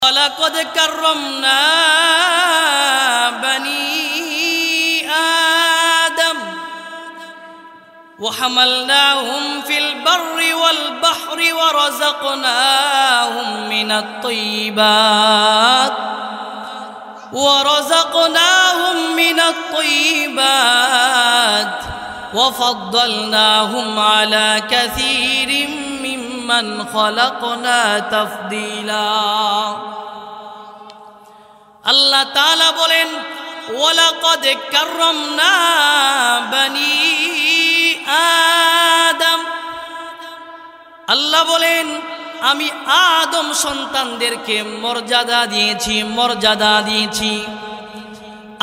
وَلَقَدْ كَرَّمْنَا بَنِي آدَمَ وَحَمَلْنَاهُمْ فِي الْبَرِّ وَالْبَحْرِ وَرَزَقْنَاهُمْ مِنَ الطَّيِّبَاتِ وَفَضَّلْنَاهُمْ عَلَى كَثِيرٍ مِّمَّنْ خَلَقْنَا تَفْضِيلًا। আল্লাহ তাআলা বলেন ওয়ালাকাদ কাররামনা বানি আদম। আল্লাহ বলেন আমি আদম সন্তানদেরকে মর্যাদা দিয়েছি।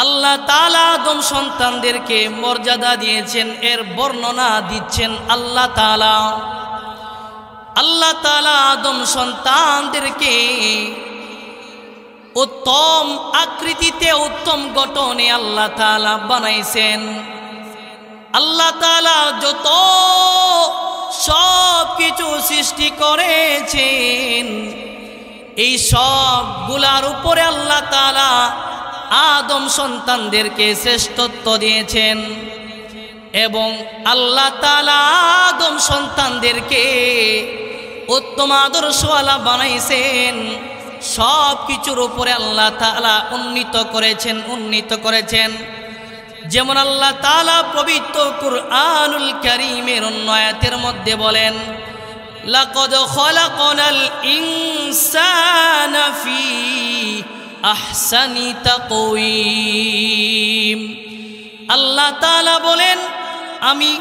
আল্লাহ তাআলা আদম সন্তানদেরকে মর্যাদা দিয়েছেন, এর বর্ণনা দিচ্ছেন আল্লাহ তাআলা আদম সন্তানদেরকে উত্তম আকৃতিতে উত্তম গঠনে আল্লাহ তাআলা বানাইছেন। আল্লাহ তাআলা যত সব কিছু সৃষ্টি করেছেন এই সবগুলার উপরে আল্লাহ তাআলা আদম সন্তানদেরকে শ্রেষ্ঠত্ব দিয়েছেন এবং আল্লাহ তাআলা আদম সন্তানদেরকে উত্তম আদর্শওয়ালা বানাইছেন। সব কিছুর উপরে আল্লাহ তাআলা উন্নীত করেছেন। যেমন আল্লাহ তাআলা পবিত্র কুরআনুল কারীমের অন্য আয়াতের মধ্যে বলেন লাকাদ খালাকনাল ইনসানা ফি আহসানি তাকওয়িম। আল্লাহ তাআলা বলেন আমি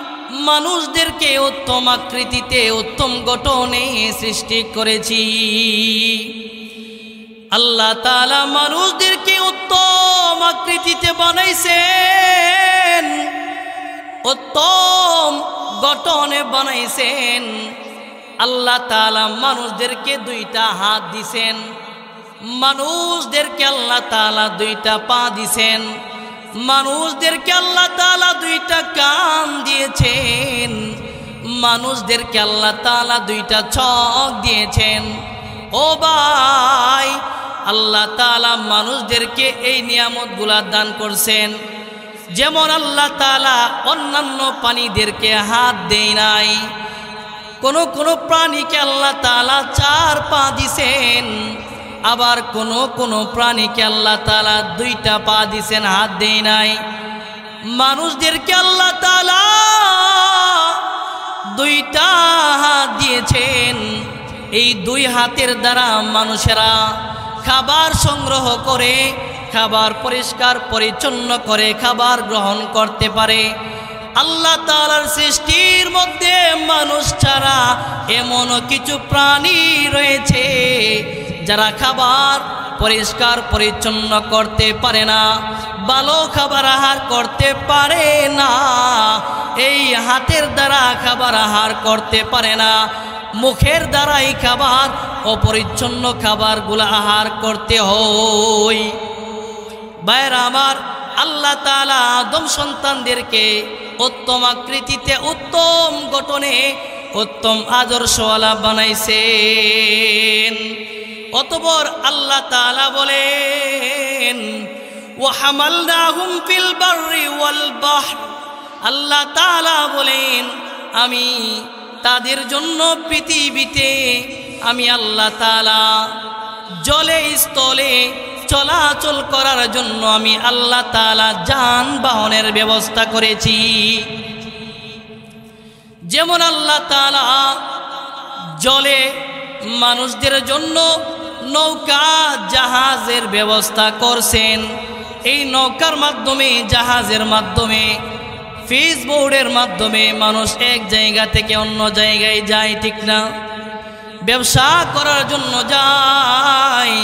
মানুষদেরকে উত্তম আকৃতিতে উত্তম গঠনে সৃষ্টি করেছি। আল্লাহ তাআলা মানুষদেরকে উত্তম আকৃতিতে বানাইছেন, উত্তম গঠনে বানাইছেন। আল্লাহ তাআলা মানুষদেরকে দুইটা হাত দিছেন, মানুষদেরকে আল্লাহ তাআলা দুইটা পা দিছেন, মানুষদেরকে আল্লাহ তাআলা দুইটা কান দিয়েছেন, মানুষদেরকে আল্লাহ তাআলা দুইটা চোখ দিয়েছেন। ও ভাই, আল্লাহ তাআলা মানুষদেরকে এই নিয়ামতগুলা দান করছেন। যেমন আল্লাহ তাআলা অন্যান্য প্রাণীদেরকে হাত দেয় নাই, কোন প্রাণীকে আল্লাহ তাআলা চার পা দিছেন, আবার কোন প্রাণীকে আল্লাহ তাআলা দুইটা পা দিছেন, হাত দেয় নাই। মানুষদেরকে আল্লাহ তাআলা দুইটা হাত দিয়েছেন। এই দুই হাতের দ্বারা মানুষেরা খাবার সংগ্রহ করে, খাবার পরিষ্কার পরিচ্ছন্ন করে খাবার গ্রহণ করতে পারে। আল্লাহ তাআলার সৃষ্টির মধ্যে মানুষ ছাড়া এমন কিছু প্রাণী রয়েছে যারা খাবার পরিষ্কার পরিচ্ছন্ন করতে পারে না, ভালো খাবার আহার করতে পারে না। এই হাতের দ্বারা খাবার আহার করতে পারে না, মুখের দ্বারাই খাবার অপরিচ্ছন্ন খাবারগুলো আহার করতে হয়। ভাইরা আমার, আল্লাহ তাআলা আদম সন্তানদেরকে উত্তম আকৃতিতে উত্তম গঠনে উত্তম আদর্শওয়ালা বানাইছেন। অতঃপর আল্লাহ তাআলা বলেন ওয়াহামালনাহুম ফিল বাররি ওয়াল বাহর। আল্লাহ তাআলা বলেন আমি তাদের জন্য পৃথিবীতে আমি আল্লাহ তাআলা জলে স্থলে চলাচল করার জন্য আমি আল্লাহ তাআলা যানবাহনের ব্যবস্থা করেছি। যেমন আল্লাহ তাআলা জলে মানুষদের জন্য নৌকা জাহাজের ব্যবস্থা করছেন। এই নৌকার মাধ্যমে, জাহাজের মাধ্যমে, ফিশ বোর্ডের মাধ্যমে মানুষ এক জায়গা থেকে অন্য জায়গায় যায়, ঠিক না? ব্যবসা করার জন্য যায়,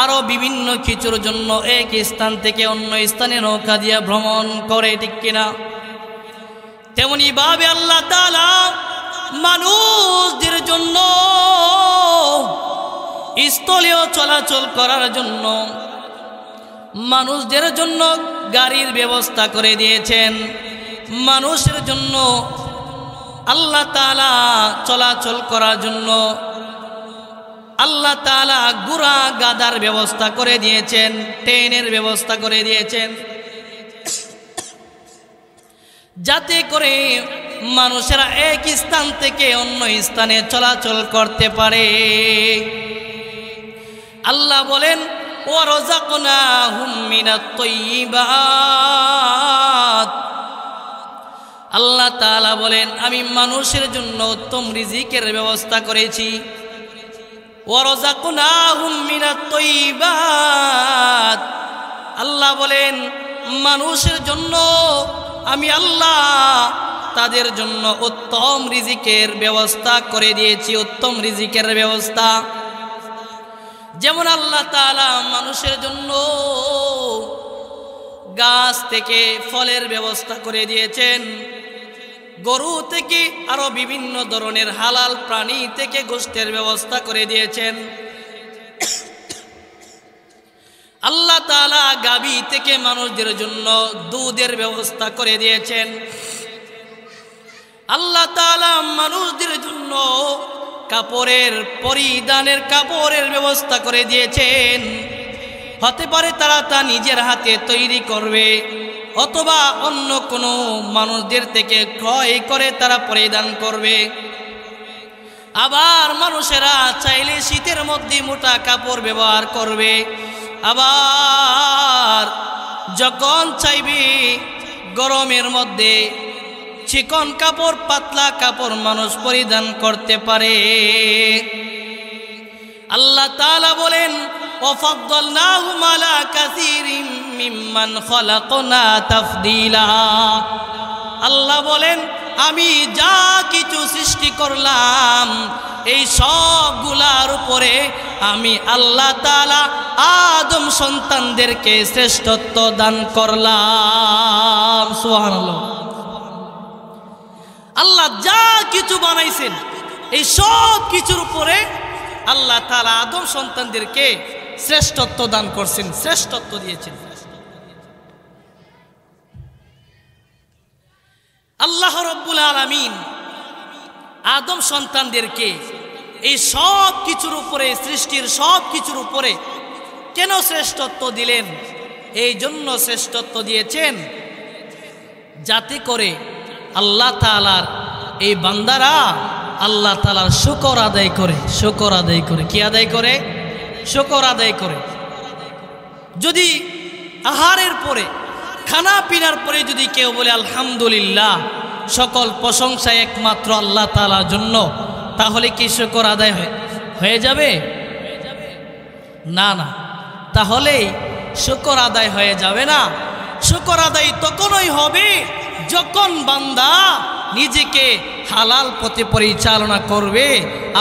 আরো বিভিন্ন কিছুর জন্য এক স্থান থেকে অন্য স্থানে নৌকা দিয়ে ভ্রমণ করে, ঠিক কিনা? তেমনি ভাবে আল্লাহ তাআলা মানুষদের জন্য স্থলেও চলাচল করার জন্য মানুষদের জন্য গাড়ির ব্যবস্থা করে দিয়েছেন। মানুষের জন্য আল্লাহ তাআলা চলাচল করার জন্য আল্লাহ তাআলা ঘোড়া গাদার ব্যবস্থা করে দিয়েছেন, ট্রেনের ব্যবস্থা করে দিয়েছেন, যাতে করে মানুষেরা এক স্থান থেকে অন্য স্থানে চলাচল করতে পারে। আল্লাহ বলেন ওয়ারাযাকনাহুম মিনাত তাইয়্যিবাত, আল্লাহ তাআলা বলেন আমি মানুষের জন্য উত্তম রিজিকের ব্যবস্থা করেছি। ওয়ারাযাকনাহুম মিনাত তাইয়্যিবাত, আল্লাহ বলেন মানুষের জন্য আমি আল্লাহ তাদের জন্য উত্তম রিজিকের ব্যবস্থা করে দিয়েছি, উত্তম রিজিকের ব্যবস্থা। যেমন আল্লাহ তাআলা মানুষের জন্য গাছ থেকে ফলের ব্যবস্থা করে দিয়েছেন, গরু থেকে আরো বিভিন্ন ধরনের হালাল প্রাণী থেকে গোশতের ব্যবস্থা করে দিয়েছেন। আল্লাহ তাআলা গাভী থেকে মানুষদের জন্য দুধের ব্যবস্থা করে দিয়েছেন। আল্লাহ তাআলা মানুষদের জন্য কাপড়ের পরিধানের কাপড়ের ব্যবস্থা করে দিয়েছেন। হতে পারে তারা তা নিজের হাতে তৈরি করবে অথবা অন্য কোনো মানুষদের থেকে ক্রয় করে তারা পরিধান করবে। আবার মানুষেরা চাইলে শীতের মধ্যে মোটা কাপড় ব্যবহার করবে, আবার যখন চাইবে গরমের মধ্যে চিকন কাপড় পাতলা কাপড় মানুষ পরিধান করতে পারে। আল্লাহ তাআলা বলেন ওয়াফাদ্দালনাহুম আলা কাসীরিম মিম্মান খালাকনা তাফদীলা, আল্লাহ বলেন আমি যা কিছু সৃষ্টি করলাম এই সবগুলার উপরে আমি আল্লাহ তাআলা আদম সন্তানদেরকে শ্রেষ্ঠত্ব দান করলাম। সুবহানাল্লাহ। আল্লাহ যা কিছু বানাইছেন এই সব কিছুর উপরে আল্লাহ তাআলা আদম সন্তানদেরকে শ্রেষ্ঠত্ব দান করছেন, শ্রেষ্ঠত্ব দিয়েছেন। আল্লাহ রাব্বুল আলামিন আদম সন্তানদেরকে এই সব কিছুর উপরে, সৃষ্টির সব কিছুর উপরে কেন শ্রেষ্ঠত্ব দিলেন? এই জন্য শ্রেষ্ঠত্ব দিয়েছেন যাতে করে আল্লাহ তাআলার এই বান্দারা আল্লাহ তাআলার শুকর আদায় করে, শুকর আদায় করে। কি আদায় করে? শুকর আদায় করে। যদি আহারের পরে, খানা পিনার পরে যদি কেউ বলে আলহামদুলিল্লাহ, সকল প্রশংসা একমাত্র আল্লাহ তাআলার জন্য, তাহলে কি শুকর আদায় হয়ে যাবে? না না, তাহলে শুকর আদায় হয়ে যাবে না। শুকর আদায় তখনই হবে যখন বান্দা নিজেকে হালাল পথে পরিচালনা করবে,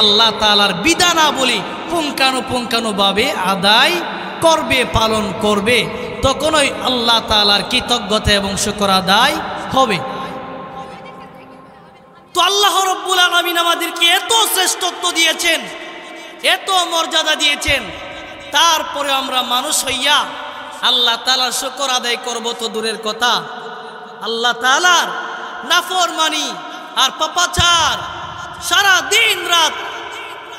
আল্লাহ তাআলার বিধানাবলী পুঙ্খানুপুঙ্খানুভাবে আদায় করবে, পালন করবে, তখনই আল্লাহ তাআলার কৃতজ্ঞতা এবং শুকর আদায় হবে। তো আল্লাহ রাব্বুল আলামিন আমাদেরকে এত শ্রেষ্ঠত্ব দিয়েছেন, এত মর্যাদা দিয়েছেন, তারপরে আমরা মানুষ হইয়া আল্লাহ তাআলার শুকর আদায় করব তো দূরের কথা, আল্লাহ তাআলার নাফরমানি আর পাপাচার, সারা দিন রাত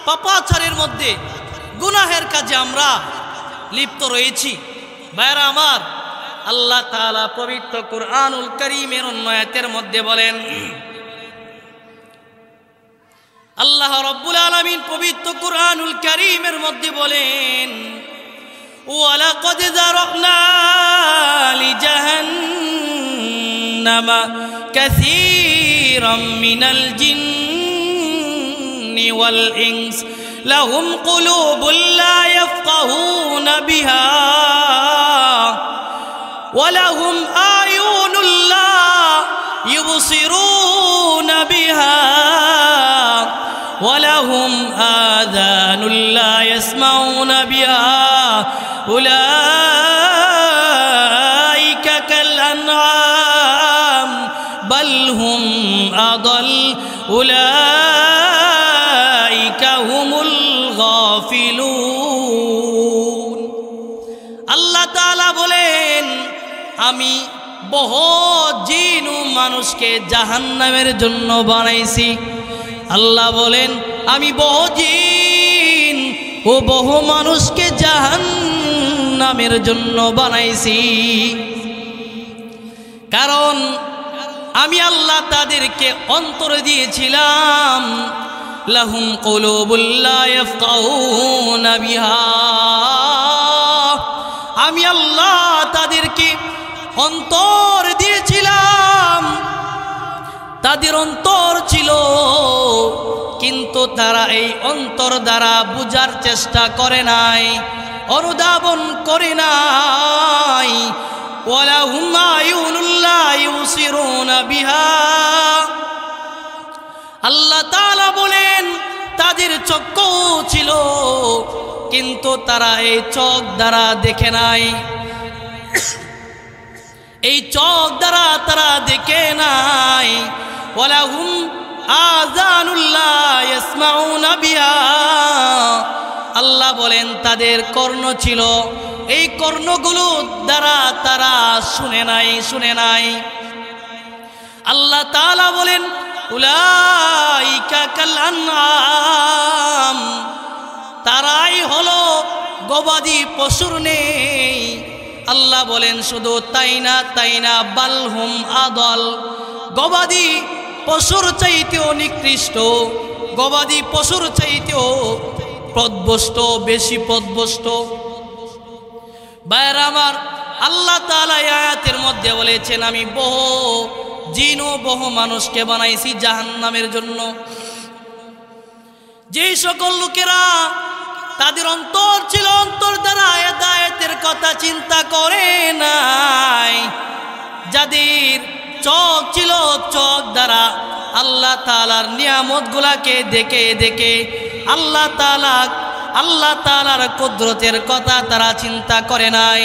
পাপাচারের মধ্যে গুনাহের কাজে আমরা লিপ্ত রয়েছি। ভাইরা আমার, আল্লাহ তাআলা পবিত্র কুরআনুল কারীমের অন্য আয়াতের মধ্যে বলেন, আল্লাহ রাব্বুল আলামিন পবিত্র কুরআনুল কারীমের মধ্যে বলেন ওয়ালাকাদ যারানা লিজাহান্নামা কাসীরাম মিনাল জিন্নি ওয়াল ইনস লাহুম কুলুবুন লা ইয়াফকাহুনা বিহা ওয়া লাহুম আয়ুনুন লা ইউবসিরুনা বিহা ولهم آذان لا يسمعون بها أولئك كالأنعام بل هم أضل أولئك هم الغافلون الله تعالى বলেন আমি বহুত জিন ও মানুষকে জাহান্নামের জন্য বানাইছি। আল্লাহ বলেন আমি বহু জিন ও বহু মানুষকে জাহান্নামের জন্য বানাইছি। কারণ আমি আল্লাহ তাদেরকে অন্তর দিয়েছিলাম, লাহুম কুলুবুল লা ইয়াফকাহুনা বিহা। আমি আল্লাহ তাদেরকে অন্তর দিয়েছিলাম, তাদের অন্তর ছিল, কিন্তু তারা এই অন্তর দ্বারা বুঝার চেষ্টা করে নাই, অনুধাবন করে নাই। ওয়ালাহুম আয়ুনুল লা ইউসিরুনা বিহা। আল্লাহ তাআলা বলেন তাদের চক্ষু ছিল, কিন্তু তারা এই চোখ দ্বারা দেখে নাই, এই চোখ দ্বারা তারা দেখে নাই। ওয়ালাহুম আযানুল লা ইয়াসমাউনা বিহা। আল্লাহ বলেন তাদের কর্ণ ছিল, এই কর্ণগুলো দ্বারা তারা শুনে নাই। আল্লাহ তাআলা বলেন উলাইকা কাল আনআম। তারাই হলো গবাদি পশুর নেই। আল্লাহ বলেন শুধু তাই না বালহুম আদল। গবাদি পশুর চাইতেও নিকৃষ্ট, গবাদি পশুর চাইতেও পথভ্রষ্ট, বেশি পথভ্রষ্ট। ভাইরা আমার, আল্লাহ তাআলা আয়াতের মধ্যে বলেছেন আমি বহু জিন ও বহু মানুষকে বানাইছি জাহান্নামের জন্য। যেই সকল লোকেরা তাদের অন্তর ছিল, অন্তর দ্বারা হেদায়েতের কথা চিন্তা করে নাই, যাদের চোখ ছিল, চোখ দ্বারা আল্লাহ তাআলার নিয়ামতগুলাকে দেখে আল্লাহ তাআলার কুদরতের কথা তারা চিন্তা করে নাই।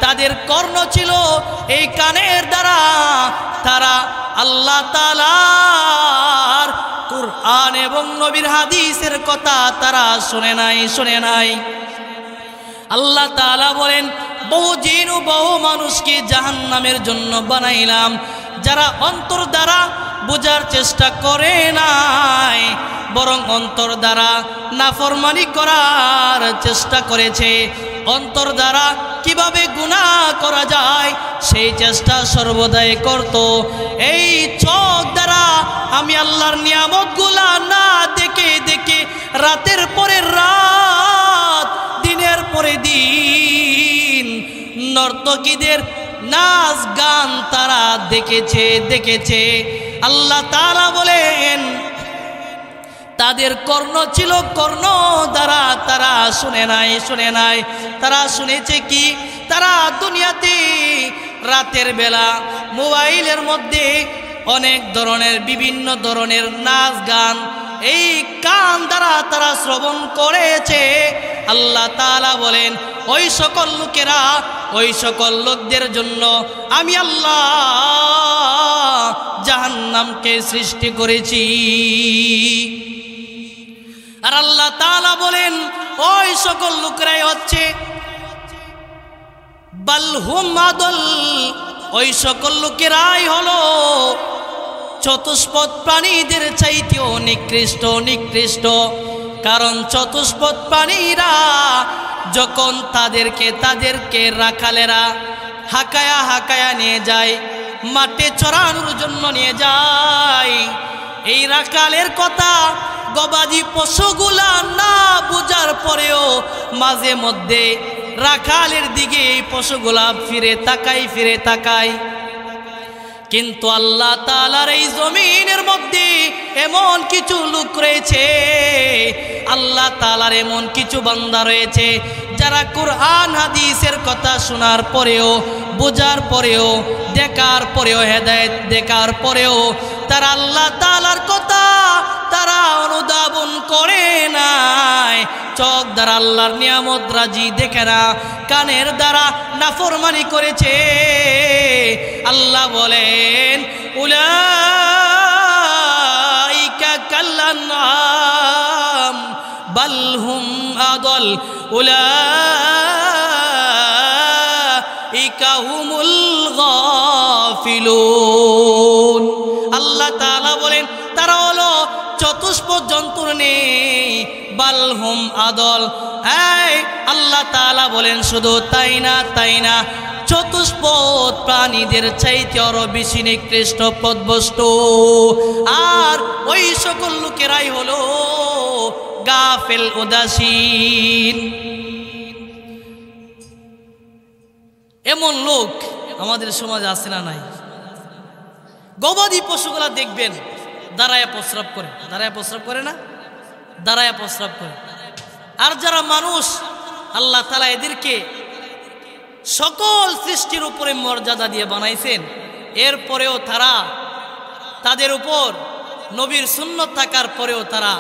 তাদের কর্ণ ছিল, এই কানের দ্বারা তারা আল্লাহ তাআলার কুরআন এবং নবীর হাদিসের কথা তারা শুনে নাই। আল্লাহ তাআলা বলেন বহু জিন ও বহু মানুষকে জাহান্নামের জন্য বানাইলাম, যারা অন্তর দ্বারা বোঝার চেষ্টা করে নাই, বরং অন্তর দ্বারা নাফরমানি করার চেষ্টা করেছে। অন্তর দ্বারা কিভাবে গুনাহ করা যায় সেই চেষ্টা সর্বদাই করত। এই চোখ দ্বারা আমি আল্লাহর নিয়ামতগুলা না দেখে রাতের পরে রাত, দিনের পরে দিন নর্তকীদের নাচ গান তারা দেখেছে। আল্লাহ তাআলা বলেন তাদের কর্ণ ছিল, কর্ণ দ্বারা তারা শুনে নাই। তারা শুনেছে কি? তারা দুনিয়াতে রাতের বেলা মোবাইলের মধ্যে অনেক ধরনের বিভিন্ন ধরনের নাচ গান এই কান দ্বারা তারা শ্রবণ করেছে। আল্লাহ তাআলা বলেন ওই সকল লোকেরা, ওই সকল লোকদের জন্য আমি আল্লাহ জাহান্নামকে সৃষ্টি করেছি। আর আল্লাহ তাআলা বলেন ওই সকল লোকরাই হচ্ছে বালহুম আদল, ওই সকল লোকেরাই হলো চতুষ্পদ প্রাণীদের চাইতেও নিকৃষ্ট। কারণ চতুষ্পদ প্রাণীরা যখন তাদেরকে রাখালেরা হাকায়া নিয়ে যায়, মাঠে চড়ানোর জন্য নিয়ে যায়, এই রাখালের কথা গবাদি পশুগুলা না বুঝার পরেও মাঝে মধ্যে রাখালের দিকে এই পশুগুলা ফিরে তাকায়। কিন্তু আল্লাহ তাআলার এই জমিনের মধ্যে এমন কিছু লোক রয়েছে, আল্লাহ তাআলার এমন কিছু বান্দা রয়েছে যারা কুরআন হাদিসের কথা শোনার পরেও, বোঝার পরেও, দেখার পরেও, হেদায়েত দেখার পরেও তারা আল্লাহ তাআলার কথা তারা অনুধাবন করে নাই। চোখ দ্বারা আল্লাহর নিয়ামত রাজি দেখে না, কানের দ্বারা নাফরমানি করেছে। আল্লাহ বলেন উলাইকা কাল্লানাম বালহুম আদল উলাইকা হুমুল গাফিলুন। আল্লাহ তাআলা বলেন তারা হলো চতুষ্পদ জন্তুর নেই, বাল হুম আদল। এই আল্লাহ তাআলা বলেন শুধু তাই না চতুষ্পদ প্রাণীদের চাইতে আরো বেশি নিকৃষ্ট পথভ্রষ্ট। আর ওই সকল লোকেরাই হলো গাফেল উদাসীন। এমন লোক আমাদের সমাজে আছে না নাই? গবাদি পশুগুলা দেখবেন দাঁড়ায় প্রস্রাব করে, দাঁড়ায় প্রস্রাব করে না, দাঁড়ায় প্রস্রাব করে। আর যারা মানুষ, আল্লাহ তাআলা এদেরকে সকল সৃষ্টির উপরে মর্যাদা দিয়ে বানাইছেন, এরপরেও তারা, তাদের উপর নবীর সুন্নত থাকার পরেও তারা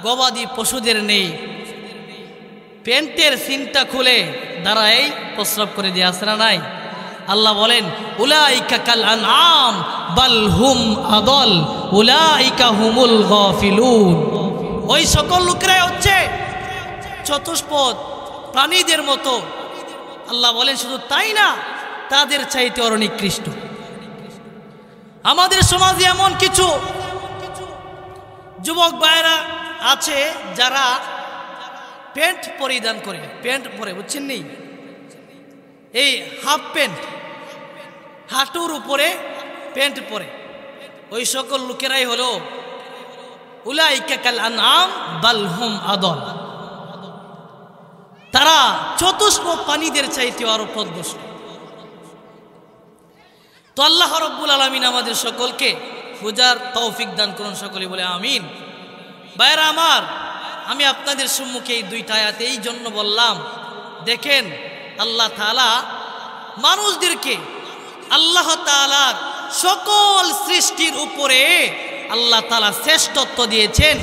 গবাদি পশুদের নেই প্যান্টের সিনটা খুলে দাঁড়ায় প্রস্রাব করে দিয়ে আসে না নাই? আল্লাহ বলেন উলাইকা কাল আনআম বাল হুম আদল উলাইকা হুমুল গাফিলুন। ওই সকল লোকেরাই হচ্ছে চতুষ্পদ প্রাণীদের মতো। আল্লাহ বলেন শুধু তাই না, তাদের চাইতে আরো নিকৃষ্ট। আমাদের সমাজে এমন কিছু যুবক ভাইরা আছে যারা প্যান্ট পরিধান করে, প্যান্ট পরে, বুঝছেন নি, এই হাফ প্যান্ট, হাঁটুর উপরে প্যান্ট পরে। ওই সকল লোকেরাই হলো উলাইকা কাল আনআম বাল হুম আদল। তারা চতুষ্পদ প্রাণীদের চাইতে আরো পথভ্রষ্ট। তো আল্লাহ রাব্বুল আলামিন আমাদের সকলকে বুঝার তৌফিক দান করুন, সকলে বলে আমিন। ভাইরা আমার, আমি আপনাদের সম্মুখে এই দুইটা আয়াত এই জন্য বললাম, দেখেন আল্লাহ তাআলা মানুষদেরকে, আল্লাহ তাআলার সকল সৃষ্টির উপরে আল্লাহ তাআলা শ্রেষ্ঠত্ব দিয়েছেন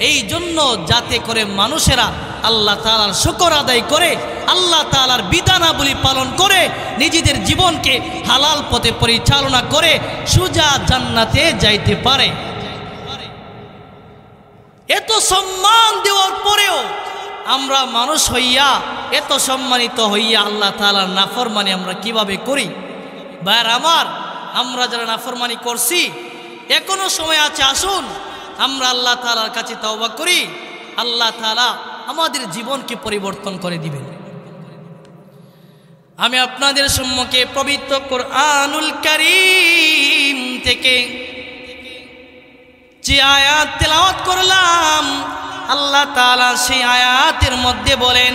এই জন্য, যাতে করে মানুষেরা আল্লাহ তাআলার শুকর আদায় করে, আল্লাহ তাআলার বিধানাবলী পালন করে, নিজেদের জীবনকে হালাল পথে পরিচালনা করে সোজা জান্নাতে যাইতে পারে। এত সম্মান দেওয়ার পরেও আমরা মানুষ হইয়া, এত সম্মানিত হইয়া আল্লাহ তাআলার নাফরমানি আমরা কিভাবে করি? ভাইরা আমার, আমরা যারা নাফরমানি করছি এখনো সময় আছে, আসুন আমরা আল্লাহ তাআলার কাছে তওবা করি। আল্লাহ তাআলা আমাদের জীবনকে পরিবর্তন করে দিবেন। আমি আপনাদের সম্মুখে পবিত্র কোরআনুল কারীম থেকে যে আয়াত তেলাওয়াত করলাম, আল্লাহ তাআলা সেই আয়াতের মধ্যে বলেন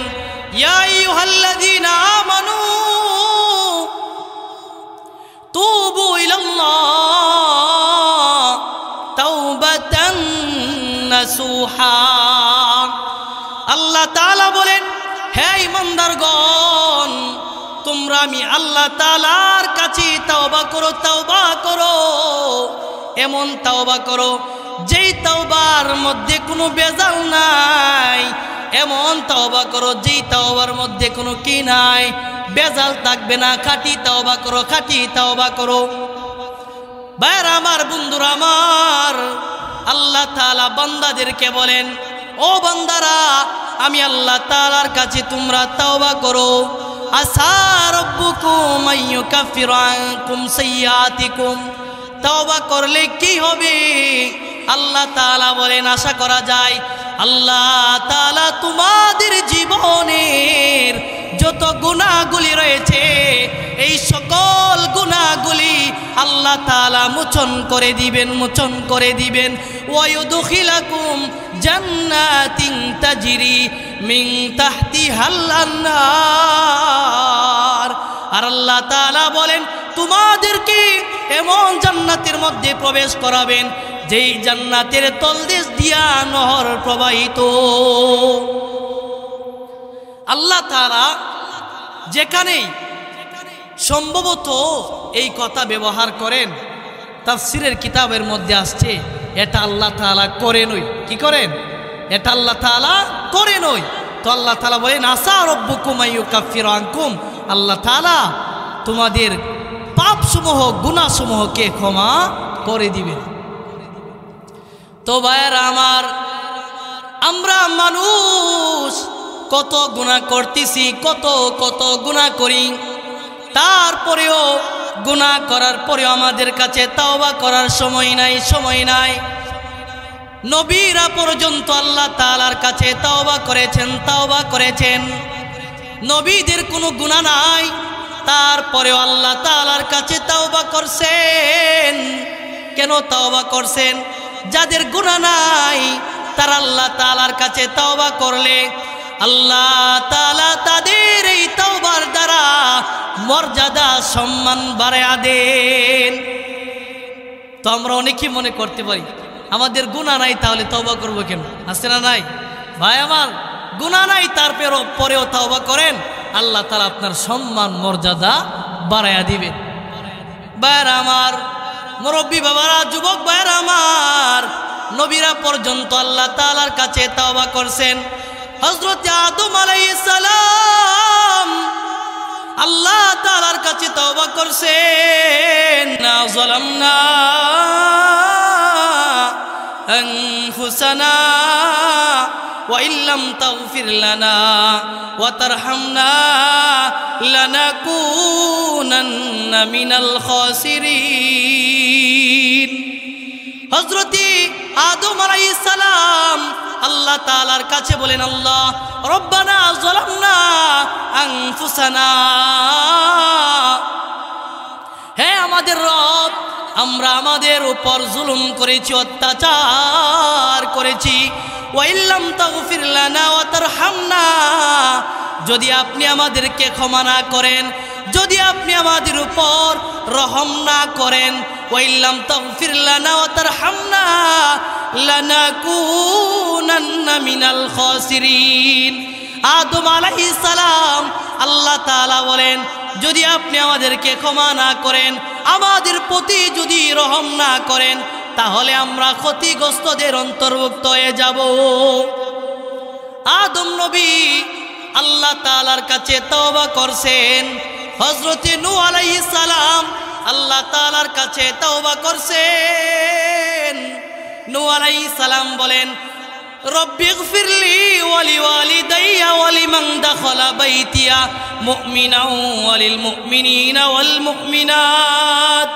ইয়া আইয়ুহাল্লাযীনা আমানু তুবু ইলাল্লাহ তাওবাতান নাসুহা। আল্লাহ তাআলা বলেন, হে ঈমানদারগণ, তোমরা আমি আল্লাহ তাআলার কাছে তওবা করো, তওবা করো, এমন তওবা করো যেই তওবার মধ্যে কোনো বেজাল নাই, এমন তওবা করো যেই তওবার মধ্যে কোনো কি নাই, বেজাল থাকবে না। খাঁটি তওবা করো, খাঁটি তওবা করো। ভাইরা আমার, বন্ধুরা আমার, আল্লাহ তাআলা বান্দাদেরকে বলেন, ও বান্দারা, আমি আল্লাহ তাআলার কাছে তোমরা তওবা করো। আসা রাব্বুকুম আইয়ুকাফিরা আনকুম সাইয়্যাতিকুম। তওবা করলে কি হবে? আল্লাহ তাআলা বলেন, আশা করা যায় আল্লাহ তাআলা তোমাদের জীবনের যত গুনাহগুলি রয়েছে এই সকল গুনাহগুলি আল্লাহ তাআলা মোচন করে দিবেন, মোচন করে দিবেন। ওয়ায়ুদখিলাকুম জান্নাতিন তাজরি মিন তাহতিহাল আনহার। আর আল্লাহ তাআলা বলেন, তোমাদেরকে এমন জান্নাতের মধ্যে প্রবেশ করাবেন যেই জান্নাতের তলদেশ দিয়া নহর প্রবাহিত। আল্লাহ তাআলা যেখানেই সম্ভবত এই কথা ব্যবহার করেন, তাফসীরের কিতাবের মধ্যে আসছে এটা আল্লাহ তাআলা করে নই। কি করেন? এটা আল্লাহ তাআলা করে নই। তো আল্লাহ তাআলা বলেন, আসা রাব্বুকুম আইয়ুকাফিরা আনকুম। আল্লাহ তাআলা তোমাদের পাপসমূহ, গুনাহসমূহকে ক্ষমা করে দিবেন। তো ভাইরা আমার, আমরা মানুষ কত গুনাহ করতেছি, কত কত গুনাহ করি, তারপরেও গুনাহ করার পরেও আমাদের কাছে তওবা করার সময় নাই, সময় নাই। নবীরা পর্যন্ত আল্লাহ তাআলার কাছে তওবা করেছেন। নবীদের কোনো গুনাহ নাই, তারপরেও আল্লাহ তাআলার কাছে তওবা করছেন। কেন তওবা করছেন? যাদের গুনাহ নাই তারা আল্লাহ তাআলার কাছে তওবা করলে আল্লাহ তাআলা তাদের এই তওবার দ্বারা মর্যাদা সম্মান বাড়ায়া দেন। তো আমরা অনেকেই মনে করতে পারি আমাদের গুনাহ নাই, তাহলে তওবা করব কেন? আছে না নাই? ভাই আমার, গুনাহ নাই তারপরেও তওবা করেন, আল্লাহ তাআলা আপনার সম্মান মর্যাদা বাড়ায়া দিবেন। ভাইরা আমার, মুরব্বী বাবারা, যুবক ভাইরা আমার, নবীরা পর্যন্ত আল্লাহ তাআলার কাছে তওবা করছেন। হযরত আদম আলাইহিস সালাম আল্লাহ তাআলার কাছে তওবা করছেন। না যালামনা আনফুসানা ওয়া ইল্লাম তাগফির লানা ওয়া তারহামনা লানাকুনান্না মিনাল খাসিরিন। হযরত আদম আলাইহিস সালাম আল্লাহ তাআলার কাছে বলেন, আল্লাহ রব্বানা যালামনা আনফুসানা, হে আমাদের রব, আমরা আমাদের উপর জুলুম করেছি, অত্যাচার করেছি। ওয়া ইল্লাম তাগফির লানা ওয়া তারহামনা, যদি আপনি আমাদেরকে ক্ষমা না করেন, যদি আপনি আমাদের উপর রহম না করেন, ওয়া ইল্লাম তাগফির লানা ওয়া তারহামনা লানাকুনান্না মিনাল খাসিরিন। আদম আলাইহিস সালাম আল্লাহ তাআলা বলেন, যদি আপনি আমাদেরকে ক্ষমা না করেন, আমাদের প্রতি যদি রহম না করেন, তাহলে আমরা ক্ষতিগ্রস্তদের অন্তর্ভুক্ত হয়ে যাব। আদম নবী আল্লাহ তাআলার কাছে তওবা করছেন। হযরত নূহ আলাইহিস সালাম আল্লাহ তাআলার কাছে তওবা করছেন। নূহ আলাইহিস সালাম বলেন, রব্বিগফিরলি ওয়া লিওয়ালিদাইয়া ওয়া লিমান দাখালা বাইতিয়া মুমিনান ওয়া লিল মুমিনিনা ওয়াল মুমিনাত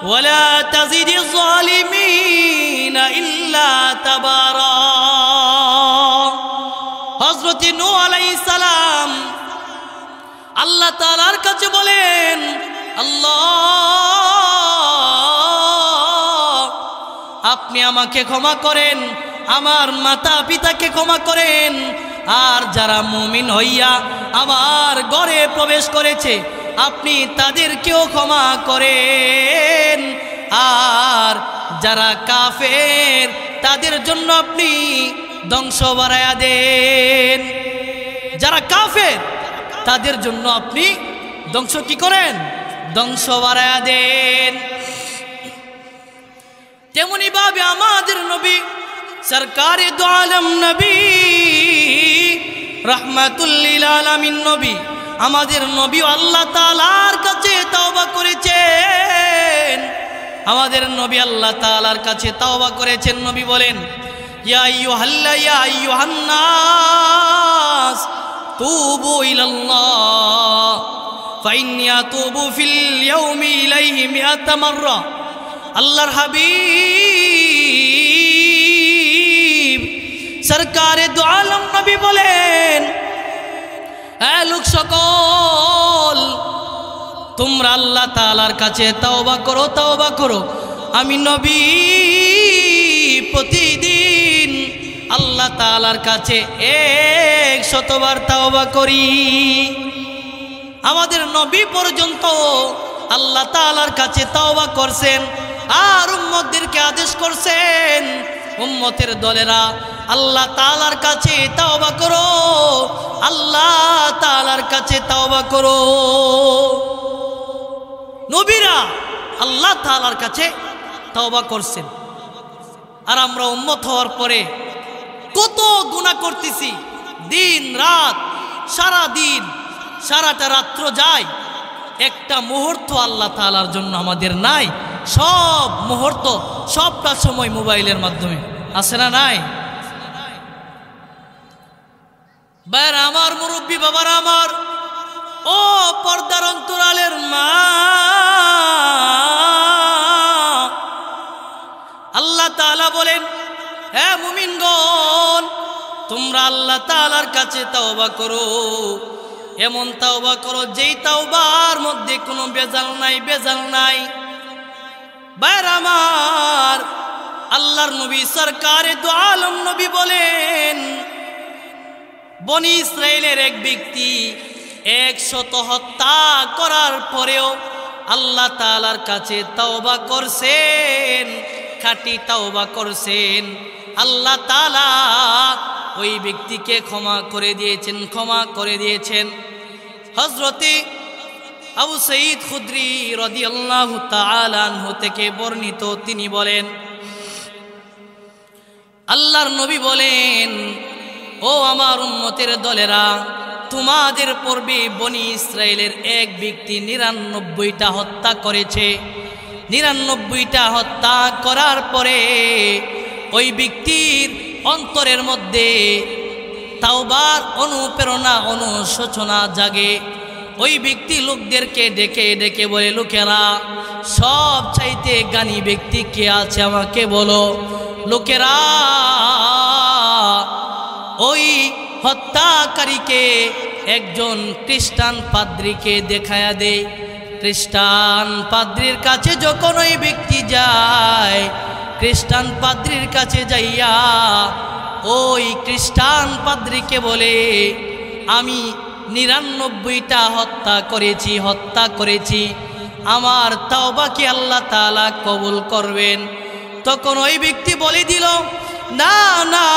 ওয়া লা তাজিদিজ যালিমিনা ইল্লা তাবারা। হযরত নূহ আলাইহিস সালাম আল্লাহ তাআলার কাছে বলেন, আল্লাহ আপনি আমাকে ক্ষমা করেন, আমার মাতা পিতাকে ক্ষমা করেন, আর যারা মুমিন হইয়া আমার ঘরে প্রবেশ করেছে আপনি তাদেরকেও ক্ষমা করেন, আর যারা কাফের তাদের জন্য আপনি ধ্বংস বাড়ায়া দেন। যারা কাফের তাদের জন্য আপনি ধ্বংস কি করেন? ধ্বংস বাড়ায়া দেন। তেমনি ভাবে আমাদের নবী সরকারে দো আলম নবী রাহমাতুল লিল আলামিন নবী, আমাদের নবী আল্লাহ তাআলার কাছে তওবা করেছেন। আমাদের নবী আল্লাহ তাআলার কাছে তওবা করেছেন। নবী বলেন, ইয়া আইয়ুহান নাস তুবু ইলাল্লাহ ফাইন্নী আতুবু ফিল ইয়াউমি ইলাইহি মিআতা মাররা। আল্লাহর হাবিব সরকারে দো আলম নবী বলেন, হে লোক সকল, তোমরা আল্লাহ তাআলার কাছে তওবা করো। আমি নবী প্রতিদিন আল্লাহ তাআলার কাছে 100 বার তওবা করি। আমাদের নবী পর্যন্ত আল্লাহ তাআলার কাছে তওবা করছেন, আর উম্মতদেরকে আদেশ করছেন, উম্মতের দলেরা আল্লাহ তাআলার কাছে তওবা করো, আল্লাহ তাআলার কাছে তওবা করো। নবীরা আল্লাহ তাআলার কাছে তওবা করছেন, আর আমরা উম্মত হওয়ার পরে কত গুনাহ করতেছি। দিন রাত, সারা দিন সারাটা রাত্র যায়, একটা মুহূর্ত আল্লাহ তাআলার জন্য আমাদের নাই। সব মুহূর্ত, সবটা সময় মোবাইলের মাধ্যমে, আছে না নাই? ভাইরা আমার, মুরব্বী বাবারা আমার, ও পর্দার অন্তরালের মা, আল্লাহ তাআলা বলেন, হে মুমিনগণ, তোমরা আল্লাহ তাআলার কাছে তাওবা করো, এমন তাওবা করো যেই তাওবার মধ্যে কোনো বেজাল নাই। ভাইরা আমার, আল্লাহর নবী সরকারে দু আলম নবী বলেন, বনি ইসরাইলের এক ব্যক্তি 100 হত্যা করার পরেও আল্লাহ তাআলার কাছে তাওবা করছেন, খাঁটি তাওবা করছেন। আল্লাহ তাআলা ওই ব্যক্তিকে ক্ষমা করে দিয়েছেন। হযরতে আবু সাঈদ খুদরি রাদিয়াল্লাহু তাআলা আনহু থেকে বর্ণিত, তিনি বলেন, আল্লাহর নবী বলেন, ও আমার উম্মতের দলেরা, তোমাদের পূর্বে বনি ইসরাইলের এক ব্যক্তি 99টা হত্যা করেছে। 99টা হত্যা করার পরে ওই ব্যক্তির অন্তরের মধ্যে তাওবার অনুপ্রেরণা অনুশোচনা জাগে। ওই ব্যক্তি লোকদেরকে ডেকে ডেকে বলে, লোকেরা, সব চাইতে জ্ঞানী ব্যক্তি কে আছে আমাকে বলো। লোকেরা ওই হত্যাকারীকে একজন খ্রিস্টান পাদ্রীকে দেখায়া দেয়। খ্রিস্টান পাদ্রীর কাছে যখন ওই ব্যক্তি যায়, খ্রিস্টান পাদ্রীর কাছে যাইয়া ওই খ্রিস্টান পাদ্রীকে বলে, আমি 99টা হত্যা করেছি, আমার তাওবা কি আল্লাহ তাআলা কবুল করবেন? তখন ওই ব্যক্তি বলে দিল, না না,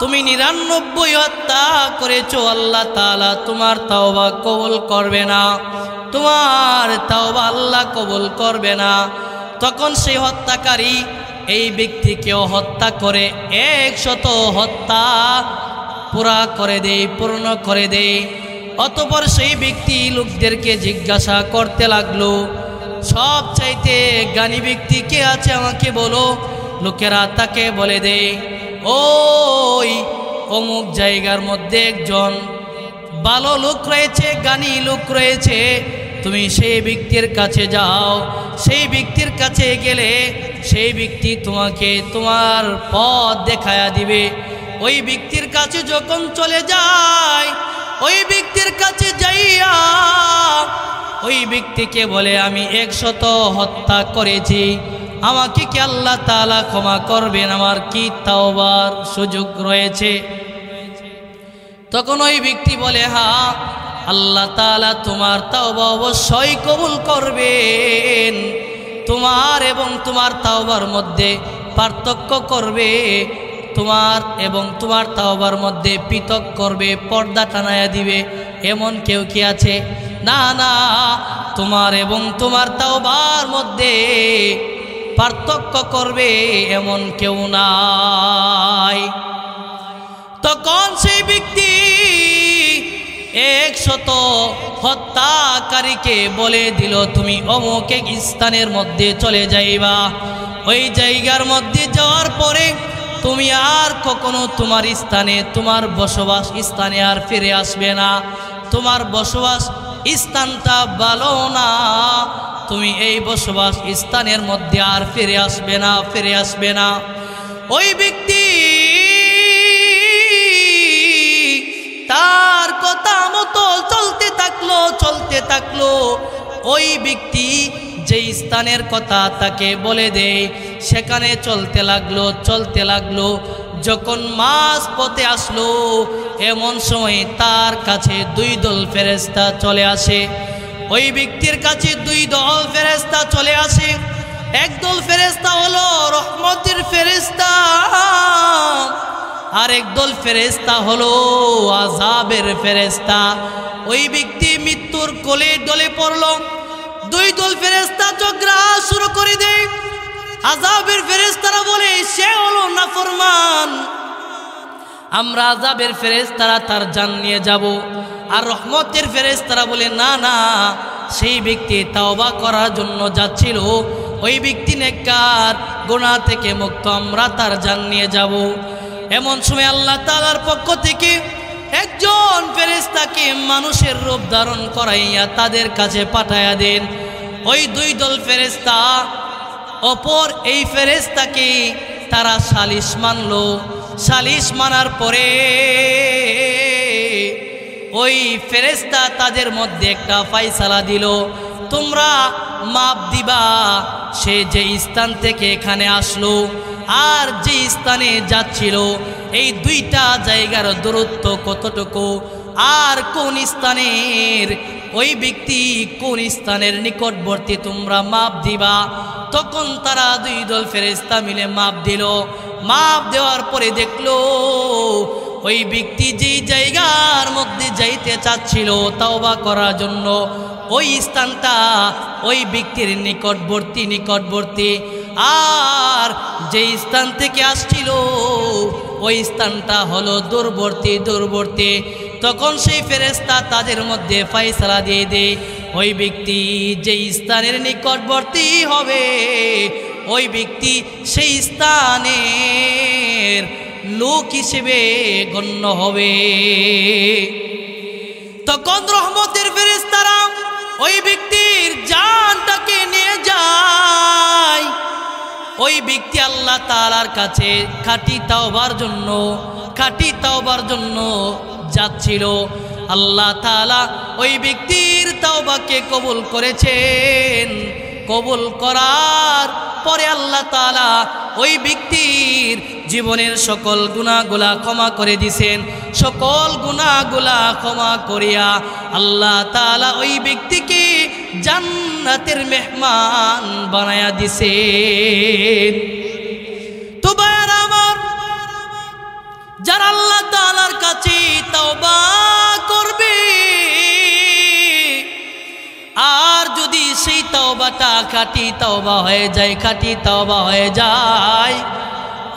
তুমি 99 হত্যা করেছো, আল্লাহ তাআলা তোমার তাওবা কবুল করবে না, তোমার তাওবা আল্লাহ কবুল করবে না। তখন সেই হত্যাকারী এই ব্যক্তিকেও হত্যা করে 100 হত্যা পূর্ণ করে দেয়। অতঃপর সেই ব্যক্তি লোকদেরকে জিজ্ঞাসা করতে লাগলো, সব চাইতে জ্ঞানী ব্যক্তি কে আছে আমাকে বলো। লোকেরা তাকে বলে দেয়, ওই অমুক জায়গার মধ্যে একজন ভালো লোক রয়েছে, জ্ঞানী লোক রয়েছে, তুমি সেই ব্যক্তির কাছে যাও। সেই ব্যক্তির কাছে গেলে সেই ব্যক্তি তোমাকে তোমার পথ দেখায়া দিবে। ওই ব্যক্তির কাছে যখন চলে যায়, ওই ব্যক্তির কাছে যাইয়া ওই ব্যক্তিকে বলে, আমি 100 হত্যা করেছি, আমাকে কি আল্লাহ তাআলা ক্ষমা করবেন? আমার কি তাওবার সুযোগ রয়েছে? তখন ওই ব্যক্তি বলে, হ্যাঁ, আল্লাহ তাআলা তোমার তাওবা অবশ্যই কবুল করবেন। তোমার এবং তোমার তাওবার মধ্যে পার্থক্য করবে, তোমার এবং তোমার তাওবার মধ্যে পৃথক করবে, পর্দা টানায়া দিবে, এমন কেউ কি আছে? না না, তোমার এবং তোমার তাওবার মধ্যে পার্থক্য করবে এমন কেউ নাই। তখন সেই ব্যক্তি 100 হত্যাকারীকে বলে দিল, তুমি অমুক এক স্থানের মধ্যে চলে যাইবা। ওই জায়গার মধ্যে যাওয়ার পরে তুমি আর কখনো তোমার স্থানে, তোমার বসবাস স্থানে আর ফিরে আসবে না। তোমার বসবাস স্থানটা ভালো না, তুমি এই বসবাস স্থানের মধ্যে আর ফিরে আসবে না। ওই ব্যক্তি তার কথা মতো চলতে থাকলো। ওই ব্যক্তি যেই স্থানের কথা তাকে বলে দেয়, সেখানে চলতে লাগলো। যখন মাঝ পথে আসলো, এমন সময় তার কাছে 2 দল ফেরেশতা চলে আসে। ওই ব্যক্তির কাছে 2 দল ফেরেশতা চলে আসে। একদল ফেরেশতা হলো রহমতের ফেরেশতা, আর একদল ফেরেশতা হলো আযাবের ফেরেশতা। ওই ব্যক্তি মৃত্যুর কোলে ডলে পড়ল। 2 দল ফেরেশতা ঝগড়া শুরু করে দেয়। আযাবের ফেরেশতারা বলে, সে হলো নাফরমান, আমরা আযাবের ফেরেশতারা তার জান নিয়ে যাব। আর রহমতের ফেরেশতারা বলে, না না, সেই ব্যক্তি তাওবা করার জন্য যাচ্ছিল, ওই ব্যক্তি নেককার, গুনাহ থেকে মুক্ত, আমরা তার জান নিয়ে যাব। এমন সময় আল্লাহ তাআলার পক্ষ থেকে একজন ফেরেশতাকে মানুষের রূপ ধারণ করাইয়া তাদের কাছে পাঠাইয়া দেন। ওই 2 দল ফেরেশতা অপর এই ফেরেশতাকে তারা সালিশ মানলো। সালিশ মানার পরে ওই ফেরেশতা তাদের মধ্যে একটা ফায়সালা দিল, তোমরা মাপ দিবা। সে যে স্থান থেকে এখানে আসলো আর যে স্থানে যাচ্ছিল এই দুইটা জায়গার দূরত্ব কতটুকু, আর কোন স্থানের ওই ব্যক্তি কোন স্থানের নিকটবর্তী তোমরা মাপ দিবা। তখন তারা দুই দল ফেরেশতা মিলে মাপ দিল। মাপ দেওয়ার পরে দেখলো ওই ব্যক্তি যেই জায়গার মধ্যে যাইতে চাচ্ছিল তাওবা করার জন্য ওই স্থানটা ওই ব্যক্তির নিকটবর্তী, আর যেই স্থান থেকে আসছিল ওই স্থানটা হলো দূরবর্তী। তখন সেই ফেরেশতা তাদের মধ্যে ফয়সালা দিয়ে দেয়, ওই ব্যক্তি যেই স্থানের নিকটবর্তী হবে ওই ব্যক্তি সেই স্থানের লোক হিসেবে গণ্য হবে। তখন রহমতের ফেরেশতারা ওই ব্যক্তির জানটাকে নিয়ে যায়। ওই ব্যক্তি আল্লাহ তাআলার কাছে খাঁটি তাওবার জন্য যাচ্ছিল। আল্লাহ তাআলা ওই ব্যক্তির তাওবাকে কবুল করেছেন। কবুল করার পরে আল্লাহ তাআলা ওই ব্যক্তির জীবনের সকল গুনাহগুলা ক্ষমা করে দিয়েছেন। সকল গুনাহগুলা ক্ষমা করিয়া আল্লাহ তাআলা ওই ব্যক্তিকে জান্নাতের মেহমান বানায়া দিয়েছেন। তো ভাইরা আমার, যারা আল্লাহ তাআলার কাছে তওবা করবে আর যদি সেই তওবাটা খাঁটি তওবা হয়ে যায়,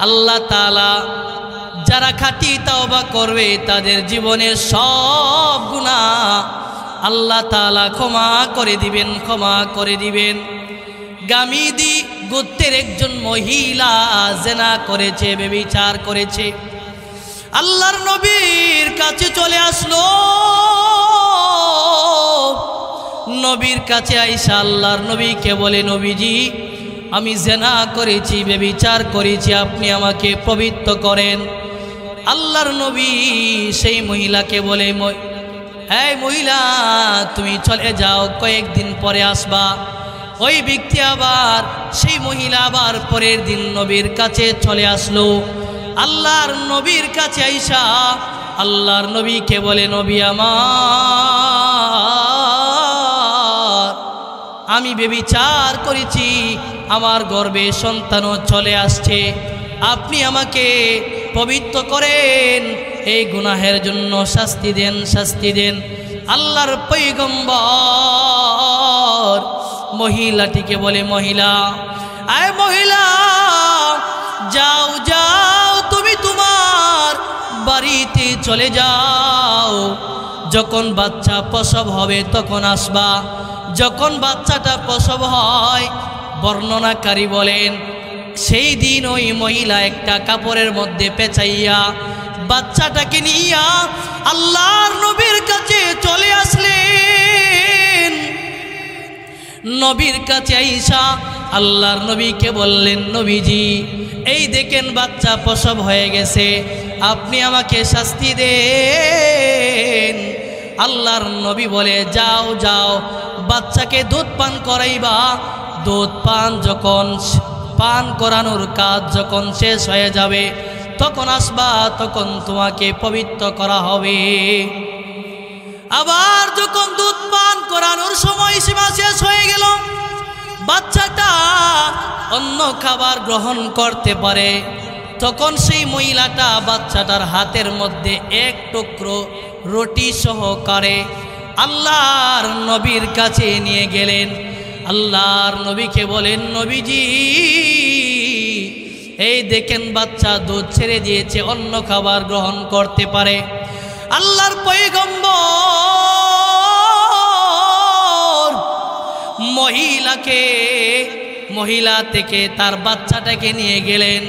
আল্লাহ তাআলা যারা খাঁটি তওবা করবে তাদের জীবনের সব গুনাহ আল্লাহ তাআলা ক্ষমা করে দিবেন। গামিদি গোত্রের একজন মহিলা জিনা করেছে, ব্যভিচার করেছে। আল্লাহর নবীর কাছে চলে আসলো। নবীর কাছে আইসা আল্লাহর নবীকে বলে, নবীজি আমি জিনা করেছি, ব্যভিচার করেছি, আপনি আমাকে পবিত্র করেন। আল্লাহর নবী সেই মহিলাকে বলে, এই মহিলা তুমি চলে যাও, কয়েকদিন পরে আসবা। ওই ব্যক্তি আবার সেই মহিলা আবার পরের দিন নবীর কাছে চলে আসলো। আল্লাহর নবীর কাছে আইসা আল্লাহর নবীকে বলে, নবী আমার, আমি ব্যভিচার করেছি, আমার গর্ভে সন্তানও চলে আসছে, আপনি আমাকে পবিত্র করেন, এই গুনাহের জন্য শাস্তি দেন। আল্লাহর পয়গম্বর মহিলাটিকে বলে, মহিলা যাও তুমি তোমার বাড়িতে চলে যাও, যখন বাচ্চা প্রসব হবে তখন আসবা। যখন বাচ্চাটা প্রসব হয়, বর্ণনাকারী বলেন সেই দিন ওই মহিলা একটা কাপড়ের মধ্যে পেঁচাইয়া বাচ্চাটাকে নিয়া আল্লাহর নবীর কাছে চলে আসলেন। নবীর কাছে আইসা আল্লাহর নবীকে বললেন, নবীজি এই দেখেন বাচ্চা প্রসব হয়ে গেছে, আপনি আমাকে শাস্তি দেন। আল্লাহর নবী বলে, যাও বাচ্চাকে দুধ পান করাইবা, দুধ পান করানোর কাজ যখন শেষ হয়ে যাবে তখন আসবা, তখন তোমাকে পবিত্র করা হবে। আবার যখন দুধ পান করানোর সময়সীমা শেষ হয়ে গেল, বাচ্চাটা অন্য খাবার গ্রহণ করতে পারে, তখন সেই মহিলাটা বাচ্চাটার হাতের মধ্যে এক টুকরো রুটি সহকারে আল্লাহর নবীর কাছে নিয়ে গেলেন। আল্লাহর নবীকে বলেন, নবীজি এই দেখেন বাচ্চা দুধ ছেড়ে দিয়েছে, অন্য খাবার গ্রহণ করতে পারে। আল্লাহর পয়গম্বর মহিলা থেকে তার বাচ্চাটাকে নিয়ে গেলেন,